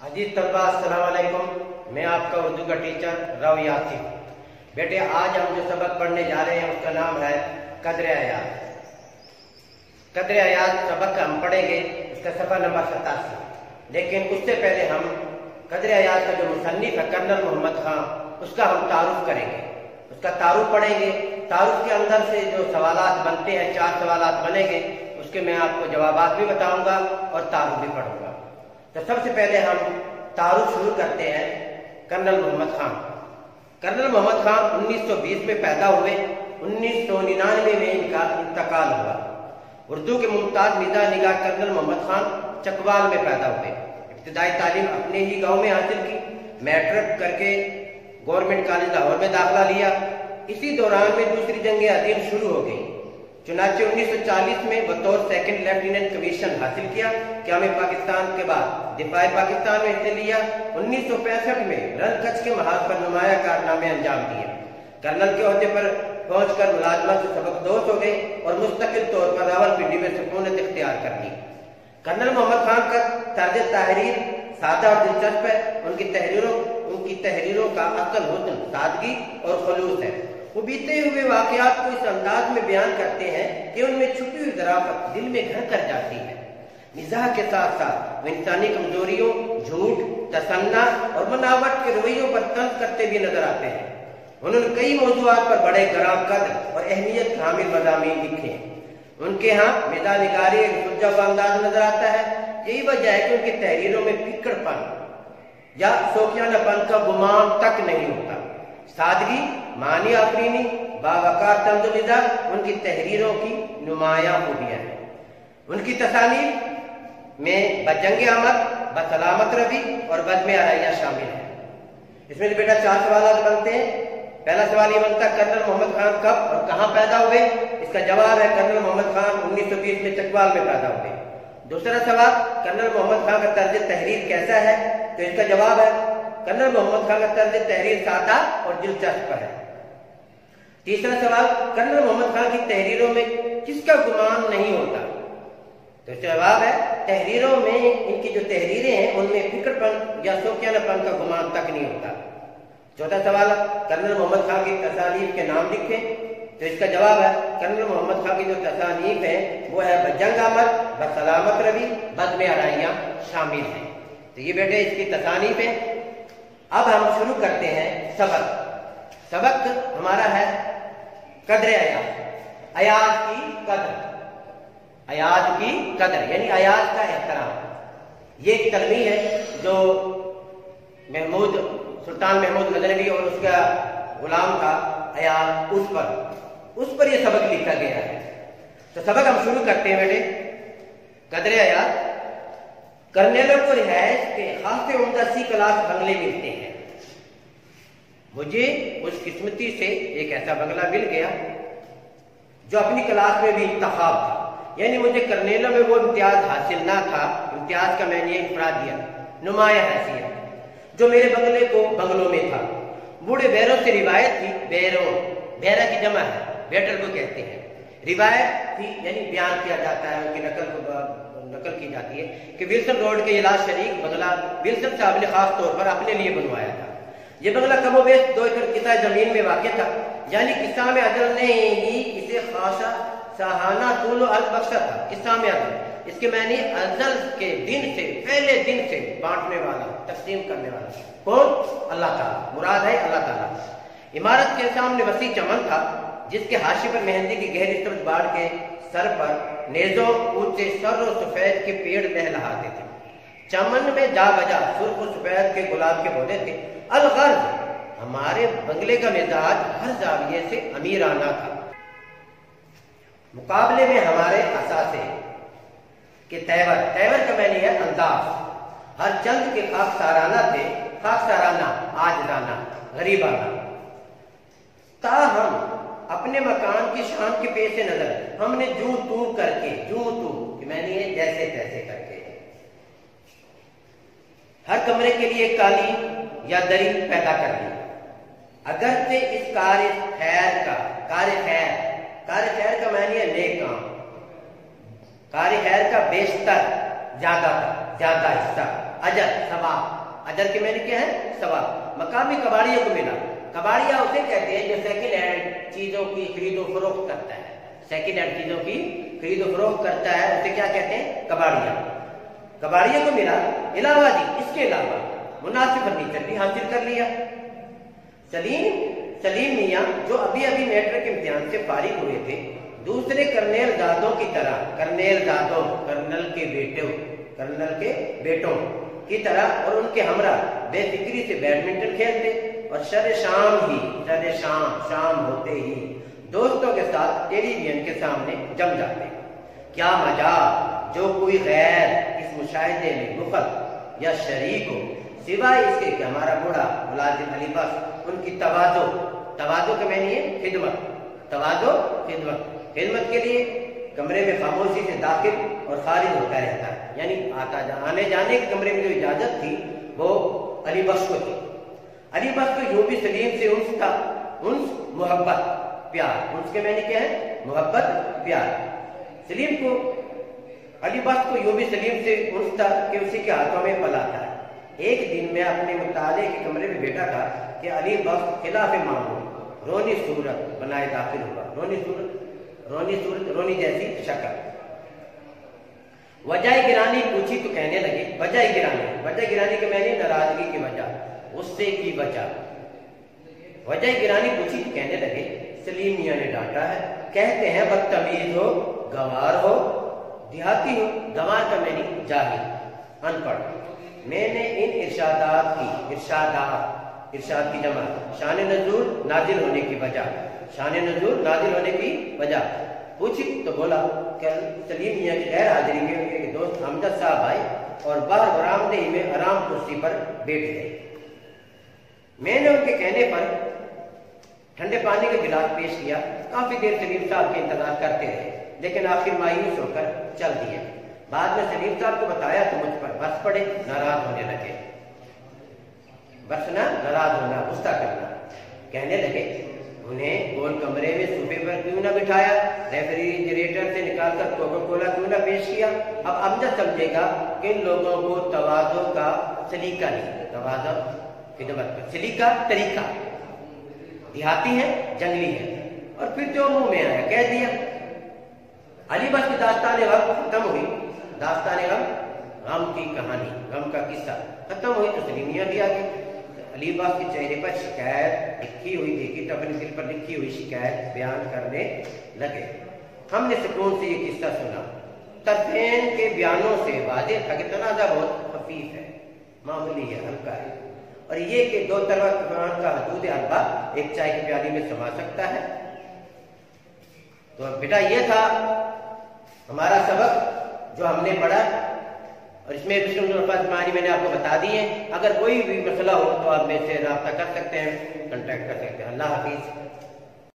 अजीज तलबा अस्सलाम वालेकुम। मैं आपका उर्दू का टीचर रव यासिर। बेटे आज हम जो सबक पढ़ने जा रहे हैं उसका नाम है कद्र आयात। कद्र आयात सबक हम पढ़ेंगे, इसका सफ़ा नंबर 87। लेकिन उससे पहले हम कद्र आयात का जो मुसन्निफ है कर्नल मोहम्मद खां, उसका हम तारुफ करेंगे, उसका तारुफ पढ़ेंगे। तारुफ के अंदर से जो सवालात बनते हैं, 4 सवालात बनेंगे, उसके मैं आपको जवाबात भी बताऊंगा और तारुफ भी पढ़ूंगा। तो सबसे पहले हम तारुफ शुरू करते हैं। कर्नल मोहम्मद खां। कर्नल मोहम्मद खां 1920 में पैदा हुए, 1999 में इनका इंतकाल हुआ। उर्दू के मुमताज निगाह कर्नल मोहम्मद खान चकवाल में पैदा हुए। इब्तिदाई तालीम अपने ही गांव में हासिल की। मैट्रिक करके गवर्नमेंट कॉलेज लाहौर में दाखिला लिया। इसी दौरान में दूसरी जंग अजीम शुरू हो गई। चुनाचे 1940 में बतौर सेकंड लेफ्टिनेंट कमीशन हासिल किया। क़याम पाकिस्तान के बाद दिफाए पाकिस्तान में हिस्से लिया। 1965 में रन कच्छ के महाज पर नुमाया कारनामे अंजाम दिए। कर्नल के ओहदे पर पहुंचकर मुलाजमत से सबकदोश हो गए और मुस्तकिल तौर पर रावलपिंडी में सुकूनत इख्तियार कर ली। कर्नल मोहम्मद खान का तर्ज तहरीर सादा और दिलचस्प है। उनकी तहरीरों का असल हुस्न सादगी और खलूस है। वो बीते हुए वाकयात को इस अंदाज में बयान करते हैं कि उनमें छुपी हुई ज़राफ़त दिल में घर कर जाती है। मिज़ाह के साथ साथ वो इंसानी कमजोरियों, झूठ, तसन्ना और बनावट के रवैयों पर तंज करते भी नजर आते हैं। उन्होंने कई मौज़ूआत पर बड़े गराम कद्र और अहमियत हामिल मज़ामीन लिखे। उनके यहाँ मिज़ाह निगारी एक सुलझा हुआ अंदाज नजर आता है। यही वजह है कि उनकी तहरीरों में पिकड़पन या शौकियानापन का गुमान तक नहीं होता। सादगी, मानी आफरीनी, बावकार तंजुमिज़ा उनकी तहरीरों की नुमायां खूबियां हैं। उनकी तसानीफ में बजंग आमद, बसलामत रवि और बज़्म आराइया शामिल है। इसमें तो बेटा 4 सवाल बनते हैं। पहला सवाल ये बनता है कर्नल मोहम्मद खान कब और कहाँ पैदा हुए। इसका जवाब है कर्नल मोहम्मद खान 1920 में चकवाल में पैदा हुए। दूसरा सवाल कर्नल मोहम्मद खान का तर्ज तहरीर कैसा है, तो इसका जवाब है कर्नल मोहम्मद खान का तर्ज तहरीर सादा और दिलचस्प है। तीसरा सवाल कर्नल मोहम्मद खान की तहरीरों में किसका गुमान नहीं होता, तो जवाब है तहरीरों में इनकी जो तहरीरें हैं उनमें फिक्रपन या शौकियानापन का गुमान तक नहीं होता। चौथा सवाल कर्नल मोहम्मद खान की तसानीफ के नाम लिखें, तो इसका जवाब है कर्नल मोहम्मद खान की जो तसानीफ है वो है बजंग आमद, बसलामत रवि, बज़्म आराइया शामिल है। तो ये बेटे इसकी तसानीफ है। अब हम शुरू करते हैं सबक। सबक हमारा है कद्र आयात। आयात की कद्र, आयात की कद्र यानी आयात का एहतराम। ये एक कलमी है जो सुल्तान महमूद गजनवी और उसका गुलाम था आयात, उस पर यह सबक लिखा गया है। तो सबक हम शुरू करते हैं बेटे। कद्र आयात। कर्नेलों को रिहायश के खासे उम्दा सी क्लास बंगले मिलते हैं। मुझे उस किस्मती से एक ऐसा बंगला मिल गया जो अपनी क्लास में भी इंतखाब था, यानी मुझे कर्नेलों में वो इम्तियाज हासिल ना था। इम्तियाज का मैंने इफराद दिया, नुमाया हैसियत जो मेरे बंगलों में था। बूढ़े बैरों से रिवायत थी। बैरा की जमा है, बेटर को कहते हैं। रिवायत थी यानी बयान किया जाता है, उनकी नकल की जाती है कि विल्सन रोड के इलाज शरीक बंगला विल्सन साहब ने खास तौर पर अपने लिए बनवाया था। यह बंगला कमोबेश 2 एकड़ किसा जमीन में वाक़ था, यानी किस्सा में अजल ने ही इसे खासा सहाना तूल अल बख्शा था। किस्सा में अजल इसके मैंने अजल के दिन से, पहले दिन से बांटने वाला, तकसीम करने वाला कौन? अल्लाह ताला। मुराद है अल्लाह ताला। इमारत के सामने वसी चमन था जिसके हाशी पर मेहंदी की गहरी सब्ज बाढ़ के सर पर नेजों ऊंचे सर और सफेद के पेड़ लहलहाते थे। चमन में जा बजा सुर्ख और सफेद के गुलाब के पौधे थे। अलगर्ज हमारे बंगले का मिजाज हर जाविये से अमीराना था। मुकाबले में हमारे असासे के तेवर का मैंने है अंदाज हर चंद के खाकसाराना थे। खाकसाराना, आजराना, गरीबाना। ताहम अपने मकान की शान के पेश नजर हमने जू तू कि मैंने ये जैसे तैसे करके हर कमरे के लिए एक कालीन या दरी पैदा कर दी। अगरचे इस कार्य खैर का मैंने है नेक काम, कार्य खैर का बेशतर ज्यादा ज्यादा हिस्सा, अजर सवाब, अजर के मैंने क्या है सवाब। मकामी कबाड़ियों को मिला। कबाड़िया उसे कहते हैं जो सेकंड हैंड चीजों की खरीदो फरोख्त करता है, सेकंड हैंड चीजों की खरीदो फरोख्त करता है, उसे क्या कहते हैं कबाड़िया। कबाड़िया को मिला इलावा जी, इसके अलावा मुनासिब फर्नीचर भी हासिल कर लिया। सलीम मियाँ जो अभी अभी मैट्रिक इम्तिहान से फारिग हुए थे, दूसरे कर्नेल जादों की तरह, कर्नेल जादों कर्नल के बेटों की तरह और उनके हमरा बेफिक्री से बैडमिंटन खेलते और शाम होते ही दोस्तों के साथ टेलीविजन के सामने जम जाते। क्या मजा जो कोई गैर इस मुशाहिदे में मुखल या शरीक हो, सिवाय इसके कि हमारा बूढ़ा मुलाजिम अली बख्श उनकी तवाज़ो के मैंने खिदमत के लिए कमरे में खामोशी से दाखिल और खारिज होता रहता है। यानी आने जाने के कमरे में जो इजाजत थी वो अली बख्श को थी। अली बख्श को यूं भी सलीम से उन्स था, उन्स मोहब्बत प्यार, उन्स के मैंने क्या है मोहब्बत प्यार। सलीम को अली बख्श को यूं भी सलीम से उन्स था कि उसी के हाथों में पला था। एक दिन मैं अपने मुताले के कमरे में बैठा था कि अली बख्श खिलाफ मामूल रोनी सूरत बनाए दाखिल हुआ। रोनी जैसी शक्ल। वजह गिरानी पूछी तो कहने लगे, वजह गिरानी के मैंने नाराजगी की वजह, गुस्से की वजह। वजह गिरानी पूछी तो कहने लगे, सलीम मियाँ ने डांटा है, कहते हैं बदतमीज हो, गंवार हो, देहाती हो। गंवार का मैंने जाहिल, अनपढ़। मैंने इन इरशाद की जमा शान नज़ूल नाजिल होने की वजह पूछी तो बोला कल सलीम मियाँ की गैर हाजिरी में उनके दोस्त हमजद साहब आए और बाहर बरामदे में आराम कुर्सी पर बैठ गए। मैंने उनके कहने पर ठंडे पानी का गिलास पेश किया। काफी देर सलीम साहब के इंतजार करते रहे, लेकिन आखिर मायूस होकर चल दिए। बाद में सलीम साहब को बताया तो मुझ पर बरस पड़े, नाराज होने लगे। बरसना, नाराज होना, गुस्सा करना। कहने लगे उन्हें गोल कमरे में सोफे पर क्यों ना बिठाया, रेफ्रिजरेटर से निकालकर कोका कोला क्यों ना पेश किया। अब अमजद समझेगा कि इन लोगों को तवाज़ो का सलीका नहीं, तवाज़ो खिदमत का सलीका तरीका, देहाती है, जंगली है। और फिर जो मुंह में आया कह दिया। अली बख्श की दास्तान गम खत्म हुई। दास्तान गम की कहानी, गम का किस्सा खत्म हुई तो सलीम मियाँ भी आ गए। अली बख्श के चेहरे पर शिकायत लिखी हुई देखी तो अपने दिल पर लिखी हुई शिकायत बयान करने लगे। हमने सुकून से ये किस्सा सुना। तरफेन के बयानों से वाज़ेह था कि तनाज़ा बहुत खफीफ है, मामूली है, हल्का है, और ये कि दो तरह कुरान का हदूद अरबा एक चाय की प्याली में समा सकता है। तो बेटा ये था हमारा सबक जो हमने पढ़ा, और इसमें मानी मैंने आपको बता दी है। अगर कोई भी मसला हो तो आप मेरे से रब्ता कर सकते हैं, कांटेक्ट कर सकते हैं। अल्लाह हाफिज।